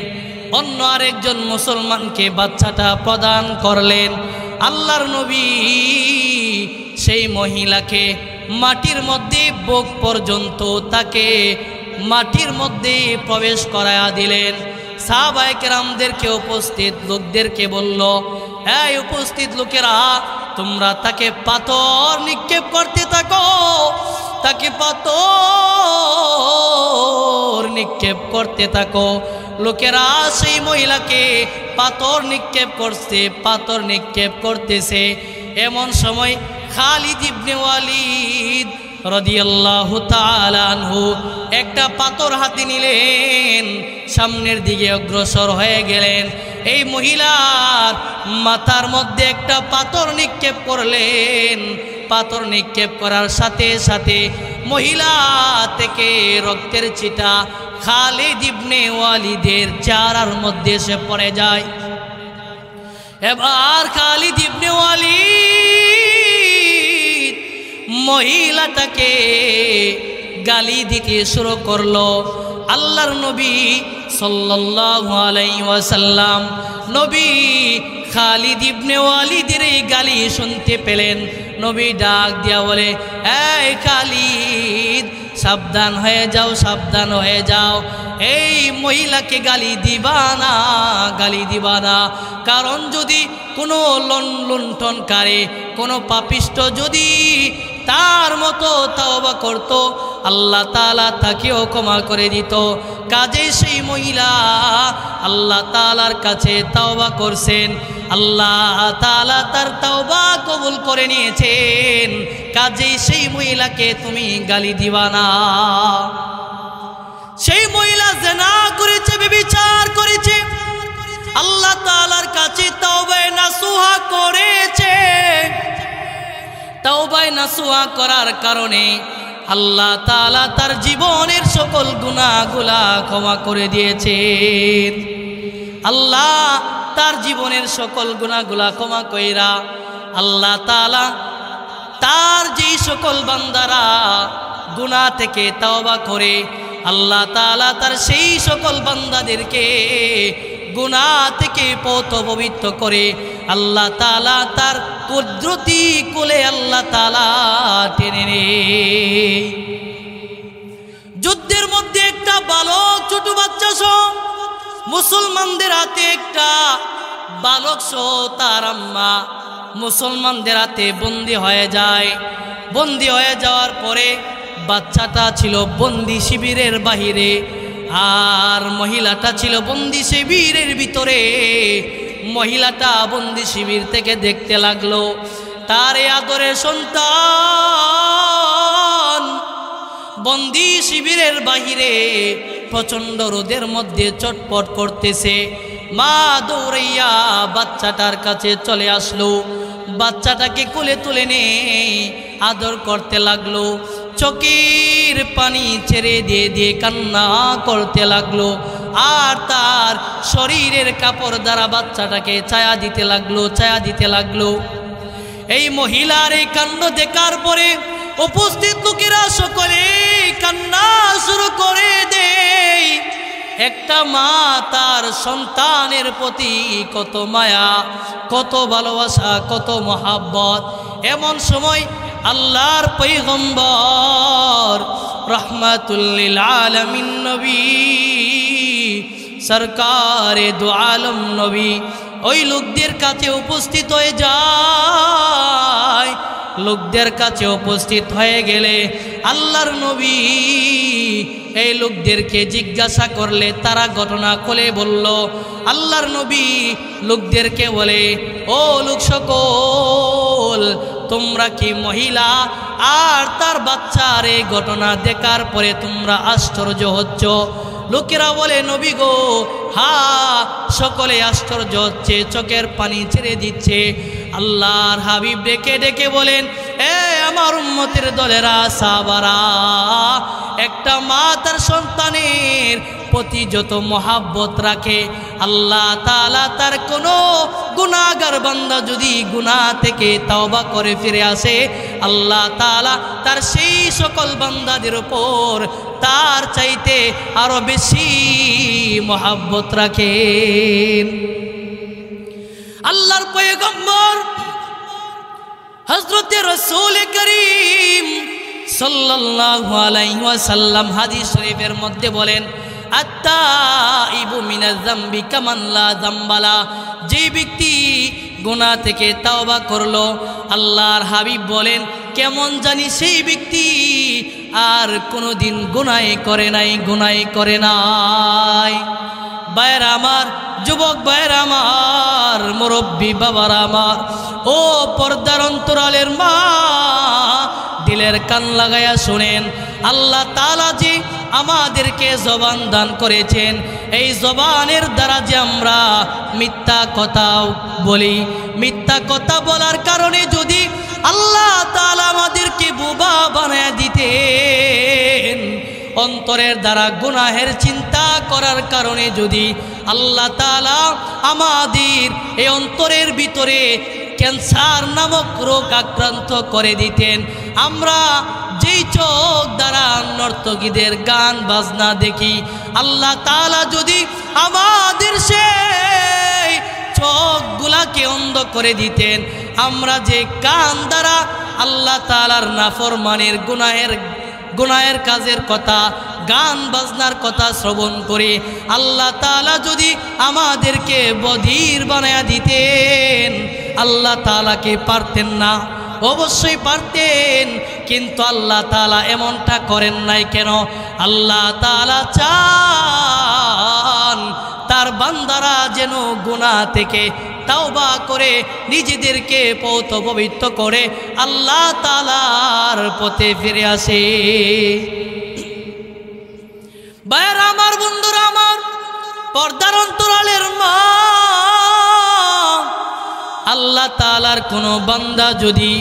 অন্য আরেকজন মুসলমানকে বাচ্চাটা প্রদান করলেন। আল্লাহর নবী সেই মহিলাকে মাটির মধ্যে বুক পর্যন্ত তাকে মাটির মধ্যে প্রবেশ করায়া দিলেন। সাহাবায়ে কেরামদেরকে উপস্থিত লোকদেরকে বলল, এই উপস্থিত লোকেরা, তোমরা তাকে পাথর নিক্ষেপ করতে থাকো, তাকে পাথর নিক্ষেপ করতে থাকো। লোকেরা সেই মহিলাকে পাথর নিক্ষেপ করতেছে। এমন সময় খালিদ ইবনে ওয়ালিদ রাদিয়াল্লাহু তাআলা আনহু একটা পাথর হাতে নিলেন, সামনের দিকে অগ্রসর হয়ে গেলেন। এই মহিলার মাথার মধ্যে একটা পাথর নিক্ষেপ করলেন। পাথর নিক্ষেপ করার সাথে সাথে মহিলা থেকে রক্তের ছিটা খালিদ ইবনে ওয়ালিদের চেহারার মধ্যে এসে পড়ে যায়। এবার খালিদ ইবনে ওয়ালিদ মহিলাটাকে গালি দিতে শুরু করলো। আল্লাহর নবী সাল্লাল্লাহু আলাইহি ওয়াসাল্লাম নবী খালিদ ইবনে ওয়ালিদের এই গালি শুনতে পেলেন। নবী ডাক দিয়া বলে, এই খালিদ, সাবধান হয়ে যাও, সাবধান হয়ে যাও। এই মহিলাকে গালি দিবা না, কারণ যদি কোনো লুণ্ঠনকারী, কোনো পাপিষ্ট যদি তার মতো তাওবা করত, আল্লাহ তাআলা তাকেও ক্ষমা করে দিত। কাজে সেই মহিলা আল্লাহ তাআলার কাছে তাওবা করছেন, আল্লাহ তাআলা তার তাওবা কবুল করে নিয়েছেন। কাজে সেই মহিলাকে তুমি গালি দিবা না। সেই মহিলা জিনা করেছে, ব্যভিচার করেছে, আল্লাহ তাআলার কাছে তাওবায়ে নাসুহা করেছে। তাওবায়ে নাসুহা করার কারণে আল্লাহ তাআলা তার জীবনের সকল গুনাহগুলা ক্ষমা করে দিয়েছেন। আল্লাহ তার জীবনের সকল গুনাহগুলা ক্ষমা কইরা আল্লাহ তাআলা তার যেই সকল বান্দারা গুনাহ থেকে তাওবা করে, আল্লাহ তাআলা তার সেই সকল বান্দাদেরকে গুনাহ থেকে পবিত্র করে আল্লাহ তাআলা তার কুদরতি কোলে আল্লাহ তাআলা টেনে নেয়। যুদ্ধের মধ্যে একটা বালক, ছোট বাচ্চা সহ মুসলমানদের হাতে একটা বালক সহ তার আম্মা মুসলমানদের হাতে বন্দী হয়ে যায়। বন্দী হয়ে যাওয়ার পরে বাচ্চাটা ছিল বন্দী শিবিরের বাহিরে, আর মহিলাটা ছিল বন্দী শিবিরের ভিতরে। মহিলাটা বন্দী শিবির থেকে দেখতে লাগলো তার আদরের সন্তান বন্দী শিবিরের বাহিরে প্রচণ্ড রোদের মধ্যে চটপট করতেছে। মা দৌড়াইয়া বাচ্চাটার কাছে চলে আসলো, বাচ্চাটাকে কোলে তুলে নিয়ে আদর করতে লাগলো। চোখের পানি ছেড়ে দিয়ে দিয়ে কান্না করতে লাগলো, আর তার শরীরের কাপড় দ্বারা বাচ্চাটাকে ছায়া দিতে লাগলো। এই মহিলার এই কাণ্ড দেখার পরে উপস্থিত লোকেরা সকলে কান্না শুরু করে দেয়। একটা মা তার সন্তানের প্রতি কত মায়া, কত ভালোবাসা, কত মহাব্বত। এমন সময় আল্লাহর পয়গম্বর রহমাতুল লিল আলামিন নবী সরকারে দু আলম নবী ওই লোকদের কাছে উপস্থিত হয়ে যায়। লোকদের কাছে উপস্থিত হয়ে গেলে আল্লাহর নবী এই লোকদেরকে জিজ্ঞাসা করলে তারা ঘটনা খুলে বলল। আল্লাহর নবী লোকদেরকে বলে, ও লোক সকল, তোমরা কি মহিলা আর তার বাচ্চার এই ঘটনা দেখার পরে তোমরা আশ্চর্য হচ্ছ? লোকেরা বলে, নবী গো, হ্যাঁ, সকলে আশ্চর্য হচ্ছে, চোখের পানি ছেড়ে দিচ্ছে। আল্লাহর হাবিব ডেকে ডেকে বলেন, এ আমার উম্মতের দলেরা, সাহাবারা, একটা মা তার সন্তানের প্রতি যত মহাব্বত রাখে, আল্লাহ তাআলা তার কোনো গুনাহগার বান্দা যদি গুনাহ থেকে তওবা করে ফিরে আসে, আল্লাহ তাআলা তার সেই সকল বান্দাদের উপর তার চাইতে আরো বেশি মহাব্বত রাখেন। আল্লাহর পয়গম্বর হযরতে রাসূল করিম সাল্লাল্লাহু আলাইহি ওয়াসাল্লাম হাদিস শরীফের মধ্যে বলেন, আত্তাইবু মিনাজ যামবি কামান লা যামবালা, যে ব্যক্তি গুনাহ থেকে তাওবা করলো, আল্লাহর হাবিব বলেন কেমন জানি সেই ব্যক্তি আর কোনোদিন গুনাহ করে নাই। ভাইয়েরা আমার, যুবক ভাইয়েরা আমার, মুরব্বী বাবারা আমার, ও পর্দার অন্তরালের মা, দিলের কান লাগায়া শুনেন, আল্লাহ তাআলা যে আমাদেরকে জবান দান করেছেন, এই জবানের দ্বারা যে আমরা মিথ্যা কথা বলি, মিথ্যা কথা বলার কারণে যদি আল্লাহ তাআলা আমাদেরকে বোবা বানায় দিতেন, অন্তরের দ্বারা গুনাহের চিন্তা করার কারণে যদি আল্লাহ তাআলা আমাদের এই অন্তরের ভিতরে ক্যান্সার নামক রোগ আক্রান্ত করে দিতেন, আমরা যেই চোখ দ্বারা নর্তকীদের গান বাজনা দেখি, আল্লাহ তাআলা যদি আমাদের সেই চোখগুলাকে অন্ধ করে দিতেন, আমরা যে কান দ্বারা আল্লাহ তাআলার নাফরমানের গুনাহের কাজের কথা, গান বাজনার কথা শ্রবণ করে আল্লাহ তাআলা যদি আমাদেরকে বধির বানায়া দিতেন, আল্লাহ তাআলাকে পারতেন না? অবশ্যই পারতেন, কিন্তু আল্লাহ তাআলা এমনটা করেন নাই কেন? আল্লাহ তাআলা চান তার বান্দারা যেন গুনাহ থেকে তাওবা করে নিজেদেরকে পবিত্র করে আল্লাহ তাআলার পথে ফিরে আসে। ভাইয়েরা আমার, বন্ধুরা আমার, পর্দার অন্তরালের মা, আল্লাহ তাআলার কোনো বান্দা যদি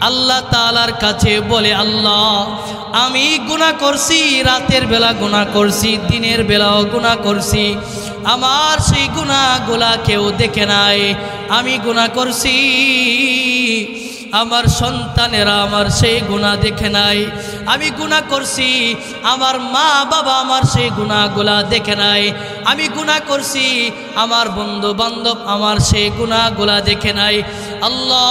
আল্লাহ তাআলার কাছে বলে, আল্লাহ আমি গুনাহ করছি, রাতের বেলা গুনাহ করছি, দিনের বেলাও গুনাহ করছি, আমার সেই গুনাহগুলা কেউ দেখে নাই, আমি গুনাহ করছি, আমার সন্তানেরা আমার সেই গুনাহ দেখে নাই, আমি গুনাহ করছি, আমার মা বাবা আমার সেই গুনাহগুলা দেখে নাই, আমি গুনাহ করছি, আমার বন্ধু বান্ধব আমার সেই গুনাহগুলা দেখে নাই। আল্লাহ,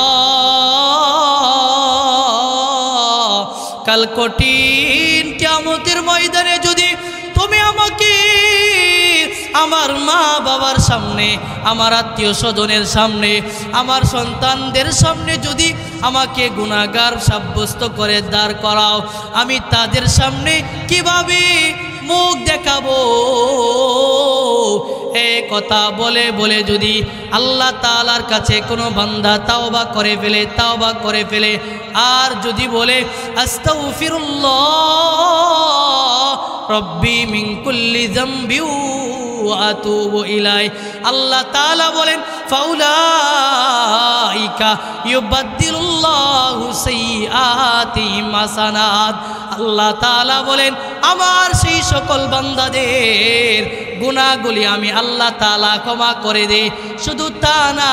কাল কঠিন কিয়ামতের ময়দানে যদি তুমি আমাকে আমার মা বাবার সামনে, আমার আত্মীয় স্বজনের সামনে, আমার সন্তানদের সামনে যদি আমাকে গুনাহগার সাব্যস্ত করে দাঁড় করাও, আমি তাদের সামনে কিভাবে মুখ দেখাবো? এই কথা বলে বলে যদি আল্লাহ তাআলার কাছে কোনো বান্দা তাওবা করে ফেলে আর যদি বলে আস্তাগফিরুল্লাহ রব্বি মিন কুল্লি যামবি ওয়া আতুবু ইলাই, আল্লাহ তাআলা বলেন ফাউলাইকা ইউবাদদিলুল্লাহু সাইয়্যাতিহিম হাসানাত, আল্লাহ তাআলা বলেন আমার সেই সকল বান্দাদের গুনাহগুলি আমি আল্লাহ তাআলা ক্ষমা করে দেই। শুধু তা না,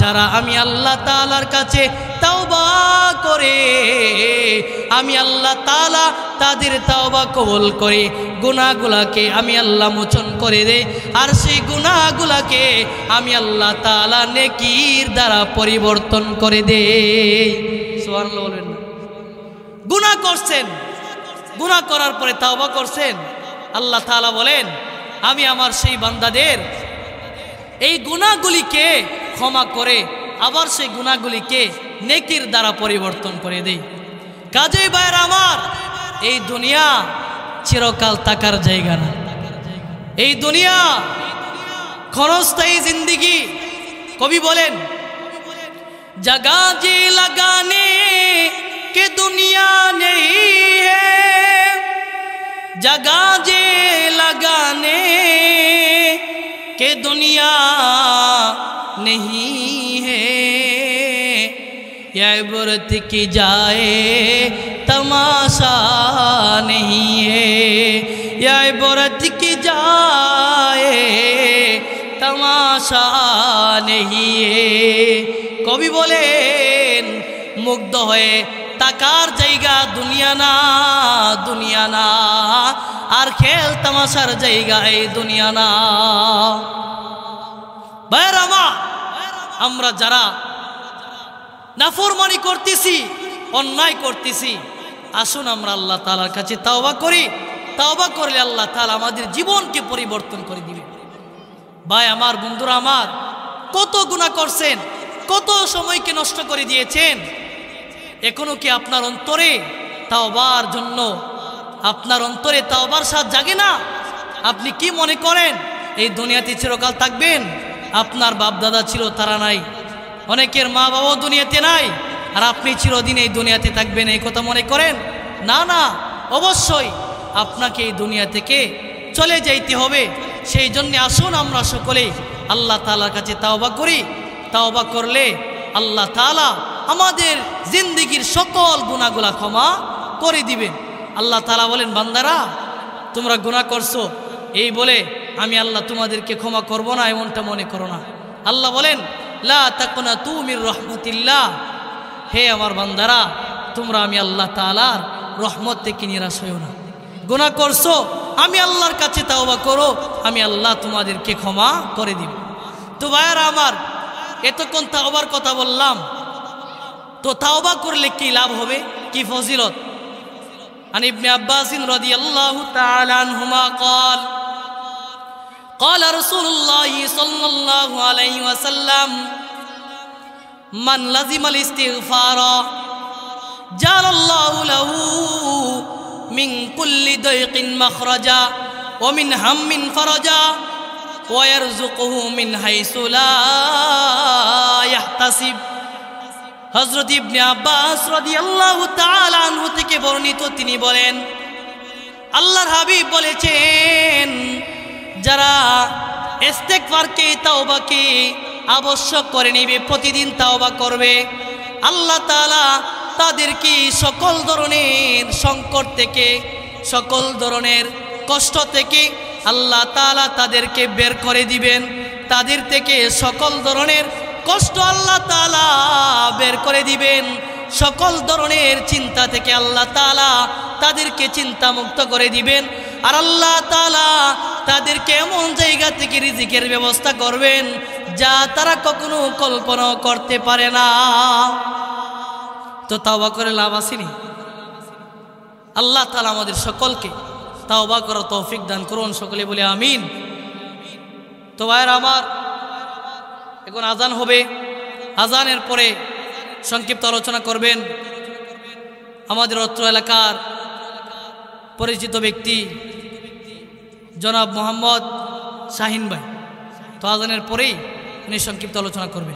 যারা আমি আল্লাহ তাআলার কাছে তাওবা করে আমি আল্লাহ তাআলা তাদের তাওবা কবুল করে গুনাহগুলাকে আমি আল্লাহ মোচন করে দেই, আর সেই গুনাহগুলাকে আমি আল্লাহ তাআলা নেকির দ্বারা পরিবর্তন করে দেই। সুবহানাল্লাহ বলবেন না? গুনাহ করছেন, গুনাহ করার পরে তাওবা করছেন, আল্লাহ তাআলা বলেন আমি আমার সেই বান্দাদের এই গুনাহগুলিকে ক্ষমা করে আবার সেই গুনাহগুলিকে নেকির দ্বারা পরিবর্তন করে দেই। কাজেই ভাইয়েরা আমার, এই দুনিয়া চিরকাল থাকার জায়গা না, এই দুনিয়া ক্ষণস্থায়ী জিন্দেগি। কবি বলেন जगह जी लगाने के दुनिया नहीं है, जगह जी लगाने के दुनिया नहीं है, या इबरत की जाए तमाशा नहीं है, या इबरत की जाए तमाशा नहीं है। কবি বলেন মুগ্ধ হয়ে তাকার জায়গা দুনিয়া না, দুনিয়া না, আর খেল তামাশার জায়গা এই দুনিয়া না। ভাইয়েরা আমার, আমরা যারা নাফরমানি করতেছি, অন্যায় করতেছি, আসুন আমরা আল্লাহ তাআলার কাছে তাওবা করি, তাওবা করলে আল্লাহ তাআলা আমাদের জীবনকে পরিবর্তন করে দিবে। ভাই আমার, বন্ধুরা আমার, কত গুনাহ করছেন, কত সময়কে নষ্ট করে দিয়েছেন, এখনো কি আপনার অন্তরে তাওবার জন্য, আপনার অন্তরে তাওবার স্বাদ জাগে না? আপনি কি মনে করেন এই দুনিয়াতে চিরকাল থাকবেন? আপনার বাপ দাদা ছিল, তারা নাই, অনেকের মা বাবাও দুনিয়াতে নাই, আর আপনি চিরদিন এই দুনিয়াতে থাকবেন এই কথা মনে করেন? না না, অবশ্যই আপনাকে এই দুনিয়া থেকে চলে যাইতে হবে। সেই জন্য আসুন আমরা সকলেই আল্লাহ তাআলার কাছে তাওবা করি। তাওবা করলে আল্লাহ তাআলা আমাদের জিন্দেগির সকল গুনাহগুলা ক্ষমা করে দিবেন। আল্লাহ তাআলা বলেন, বান্দারা তোমরা গুনাহ করছো, এই বলে আমি আল্লাহ তোমাদেরকে ক্ষমা করব না, এমনটা মনে করো না। আল্লাহ বলেন, লা তাকুনাতু মির রাহমাতিল্লাহ, হে আমার বান্দারা তোমরা আমি আল্লাহ তাআলার রহমত থেকে নিরাশ হইও না। গুনাহ করছো, আমি আল্লাহর কাছে তাওবা করো, আমি আল্লাহ তোমাদেরকে ক্ষমা করে দিব। তো ভাইয়ারা আমার, এতক্ষণ তাওবার কথা বললাম, তো তাওবা করলে কি লাভ হবে, কি ফজিলত? عن ابن عباس رضي الله تعالى عنهما قال قال رسول الله صلى الله عليه وسلم من لزم الاستغفار جعل الله له من كل ضيق مخرجا ومن هم فرجا ويرزقه من حيث لا يحتسب। হযরত ইবনে আব্বাস রাদিয়াল্লাহু তাআলা আনহু থেকে বর্ণিত, তিনি বলেন আল্লাহর হাবিব বলেছেন, যারা ইস্তেগফারকে, তাওবাকে আবশ্যক করে নেবে, প্রতিদিন তাওবা করবে, আল্লাহ তাআলা তাদেরকে সকল ধরনের সংকট থেকে, সকল ধরনের কষ্ট থেকে আল্লাহ তাআলা তাদেরকে বের করে দিবেন। তাদের থেকে সকল ধরনের কষ্ট আল্লাহ তাআলা বের করে দিবেন। সকল ধরনের চিন্তা থেকে আল্লাহ তাআলা তাদেরকে চিন্তা মুক্ত করে দিবেন। আর আল্লাহ তাআলা তাদেরকে এমন জায়গা থেকে রিজিকের ব্যবস্থা করবেন যা তারা কখনো কল্পনা করতে পারে না। তো তাওবা করে লাভ আসেনি? আল্লাহ তাআলা আমাদের সকলকে তাওবা করার তৌফিক দান করুন, সকলে বলে আমিন। তো ভাইরা আমার, এখন আজান হবে, আজানের পরে সংক্ষিপ্ত আলোচনা করবেন আমাদের অত্র এলাকার পরিচিত ব্যক্তি জনাব মোহাম্মদ শাহিন ভাই। তো আজানের পরেই উনি সংক্ষিপ্ত আলোচনা করবেন।